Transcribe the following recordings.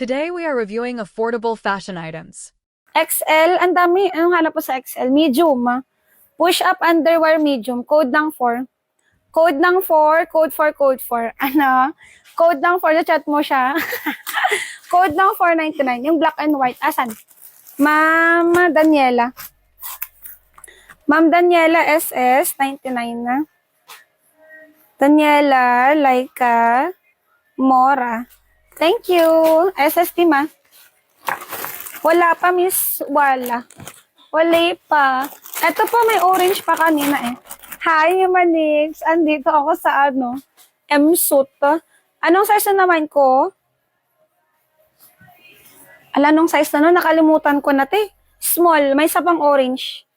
Today we are reviewing affordable fashion items. XL, ang dami. Anong hanap po sa XL? Medium. Push-up underwear medium. Code ng 4. Code ng 4. Code 4, code 4. Ano? Code ng 4. Na-chat mo siya. Code ng 499. Yung black and white. Asan? Ma'am Daniela. Ma'am Daniela SS, 99 na. Daniela, Laika, Mora. Thank you. SST ma. Wala pa, Miss Wala. Wala pa. Ito pa, may orange pa kanina eh. Hi, Manix. Andito ako sa M-suit. Anong size na naman ko? Nung size na nun? Nakalimutan ko na te. Small. May isa pang orange.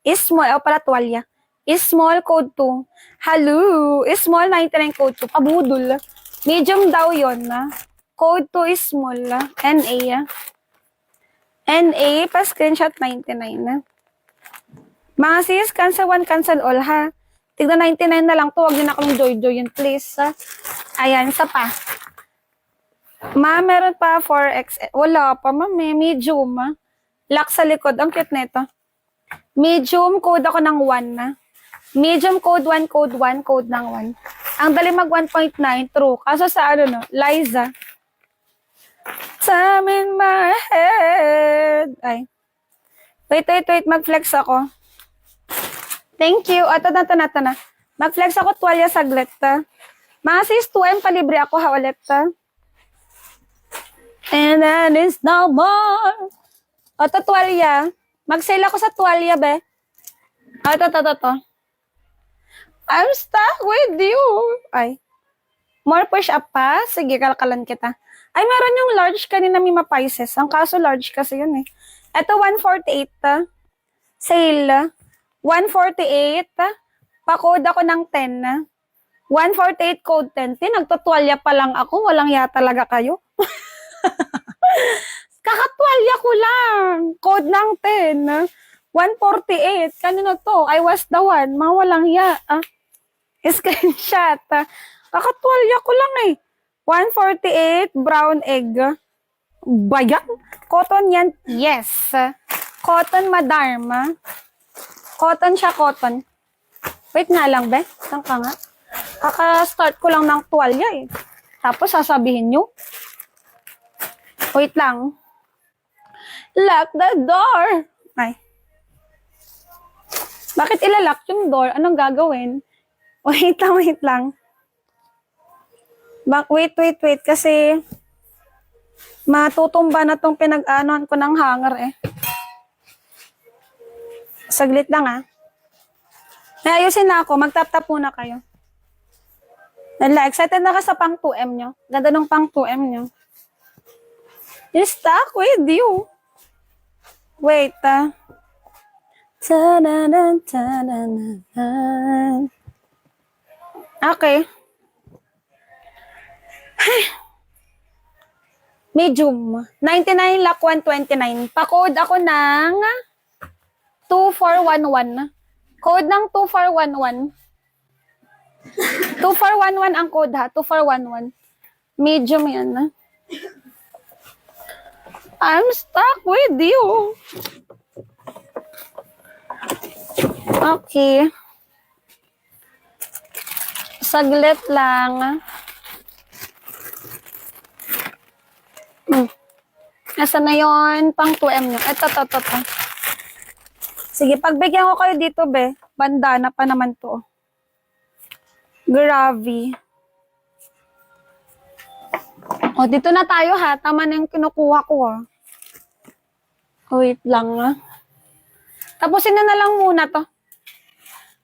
Small. O pala, tuwalya. Small, code 2. Hello. Small, 99, code 2. Pabudol. Medium daw yun. Code 2 is small. NA. NA, pa-screenshot 99. Mga sis, cancel one, cancel all ha. Tignan 99 na lang to. Huwag din akong joy-joy yun, please. Ayan, isa pa. Ma, meron pa 4X. Wala pa, ma. Medium. Lock sa likod. Ang cute nito. Medium, code ako ng 1 na. Medium, code 1, code 1, code ng 1. Ang dali mag 1.9, true. Kaso sa Liza. Time in my head. Ay. Wait. Mag-flex ako. Thank you. Ito na. Mag-flex ako tuwalya saglit. Mga sis, 2M palibre ako ha ulit. And then it's no more. Ito tuwalya. Mag-sale ako sa tuwalya, be. Ito. I'm stuck with you. Ay. More push-up pa? Sige, kalkalan kita. Ay, meron yung large kanina may Pisces. Ang kaso large kasi yun eh. Ito, 148. Sale. 148. Pa-code ako ng 10. 148 code 10. Nagtutwalya pa lang ako. Walang ya talaga kayo. Kakatwalya ko lang. Code ng 10. 148. Kanino to? I was the one. Mga walang ya. Screenshot. Kakatwalya ko lang eh. 148 brown egg. Bayan? Cotton yan? Yes. Cotton, madam. Cotton siya, cotton. Wait nga lang, be. Saan ka nga? Kaka-start ko lang ng tuwalya eh. Tapos sasabihin nyo. Wait lang. Lock the door. Ay. Bakit ilalock yung door? Anong gagawin? Wait lang. Wait. Kasi matutumba na tong pinag-anoan ko ng hanger eh. Saglit lang Ayusin na ako. Mag-tap-tap muna kayo. Excited na ka sa pang 2M nyo. Ganda ng pang 2M nyo. You're stuck with you. Wait Okay. Medium. 99 lakh 129. Pa-code ako ng 2411. Code ng 2411. 2411 ang code ha. 2411. Medium yan I'm stuck with you. Okay. Saglit lang. Nasaan na yun? Pang 2M nyo. Ito. Sige, pagbigyan ko kayo dito, be. Bandana pa naman to. Gravy. O, dito na tayo ha. Tama na yung kinukuha ko Wait lang Tapusin na lang muna to.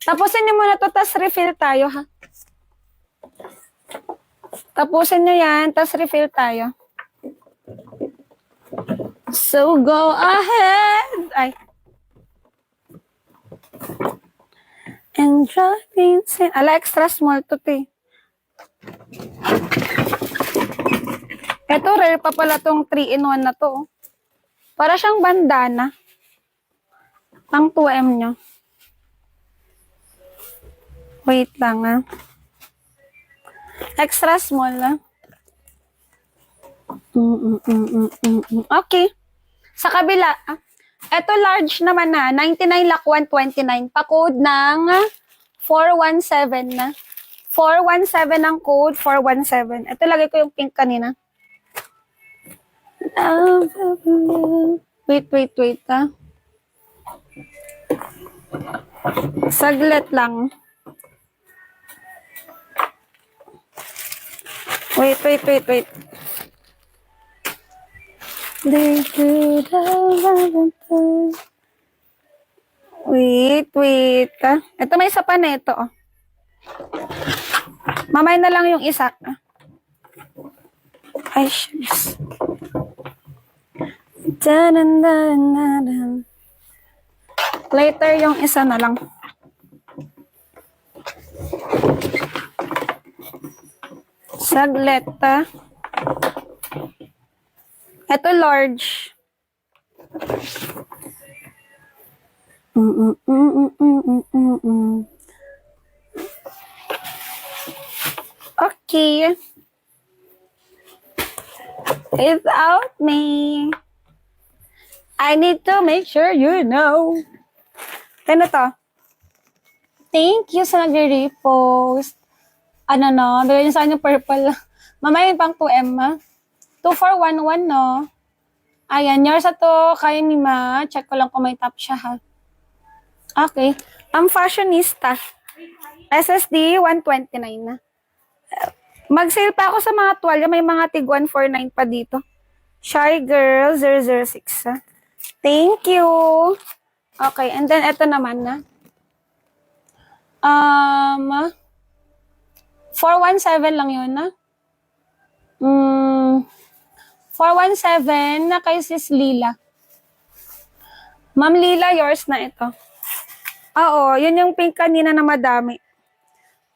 Tapusin nyo muna to, tas refill tayo ha. Tapusin nyo yan, tas refill tayo. So go ahead. Ay. And driving. Extra small to te. Ito rare pa pala tong 3-in-1 na to. Para siyang bandana. Pang 2M nyo. Wait lang Extra small Okay. Sa kabila, eto large naman na, 99 lakh 129, pa-code ng 417 na. 417 ang code, 417. Ito lagay ko yung pink kanina. Wait, saglit lang. Wait. Wait. Ito may isa pa nito. Mamay na lang yung isa. Ay, shucks. Later yung isa na lang. Saglit. Ito large. Okay. Without me, I need to make sure you know. Ano to? Thank you sa nag-repost. Ano no? Bigay niyo sa akin yung purple. Mamaya yung pang 2M, ha? 2411, no? Ayan, yours to kay ni Ma. Check ko lang kung may top siya, ha? Okay. Ang fashionista. SSD, 129 na. Mag-sale pa ako sa mga tuwalya. May mga tig 149 pa dito. Shy Girl 006. Ha? Thank you. Okay, and then ito naman na. 417 lang yun na. 417 na kay Sis Lila. Ma'am Lila, yours na ito. Oo, yun yung pink kanina na madami.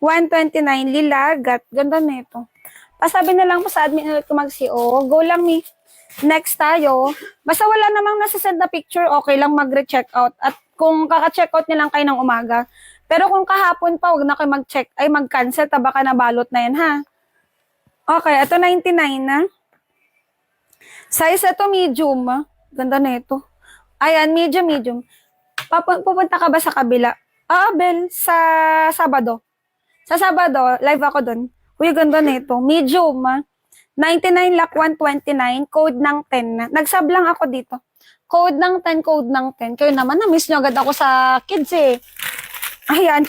129, lilagat. Ganda na ito. Pasabi na lang po sa admin ulit ko mag-CO. Go lang ni. Next tayo. Basta wala namang nasasend na picture, okay lang mag-re-check out. At kung kaka-check out nyo lang kayo ng umaga. Pero kung kahapon pa, huwag na kayo mag-cancel. Baka nabalot na yan, ha? Okay, ito 99 na. Size ito medium. Ganda na ito. Ayan, medium. Pupunta ka ba sa kabila? Bel, sa Sabado. Sa Sabado, live ako dun. Uy, ganda na ito. Medium, 99 lakh 129, code ng 10 na. Nagsub lang ako dito. Code ng 10. Kayo naman, na-miss nyo agad ako sa kids, eh. Ayan,